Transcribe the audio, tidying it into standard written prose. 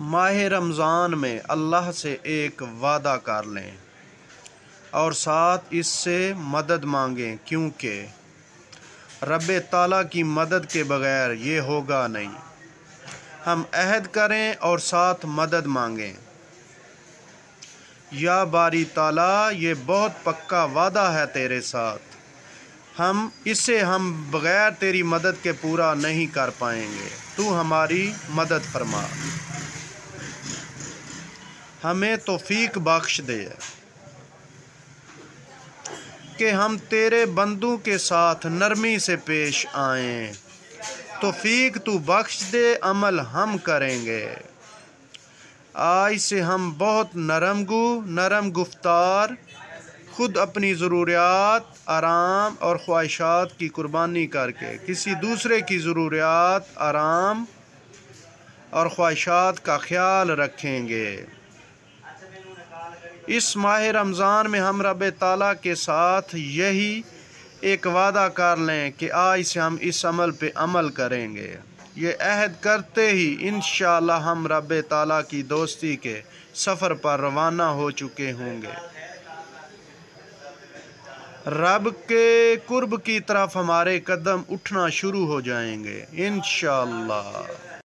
ماہ رمضان میں اللہ سے ایک وعدہ کر لیں اور ساتھ اس سے مدد مانگیں، کیونکہ رب تعالیٰ کی مدد کے بغیر یہ ہوگا نہیں۔ ہم عہد کریں اور ساتھ مدد مانگیں۔ یا باری تعالیٰ، یہ بہت پکا وعدہ ہے تیرے ساتھ، اسے ہم بغیر تیری مدد کے پورا نہیں کر پائیں گے، تو ہماری مدد فرما، ہمیں توفیق بخش دے کہ ہم تیرے بندوں کے ساتھ نرمی سے پیش آئیں۔ توفیق تو بخش دے، عمل ہم کریں گے۔ آج سے ہم بہت نرم گفتار، خود اپنی ضروریات، آرام اور خواہشات کی قربانی کر کے کسی دوسرے کی ضروریات، آرام اور خواہشات کا خیال رکھیں گے۔ اس ماہ رمضان میں ہم رب تعالیٰ کے ساتھ یہی ایک وعدہ کر لیں کہ آج سے ہم اس عمل پہ عمل کریں گے۔ یہ عہد کرتے ہی انشاءاللہ ہم رب تعالیٰ کی دوستی کے سفر پر روانہ ہو چکے ہوں گے۔ رب کے قرب کی طرف ہمارے قدم اٹھنا شروع ہو جائیں گے انشاءاللہ۔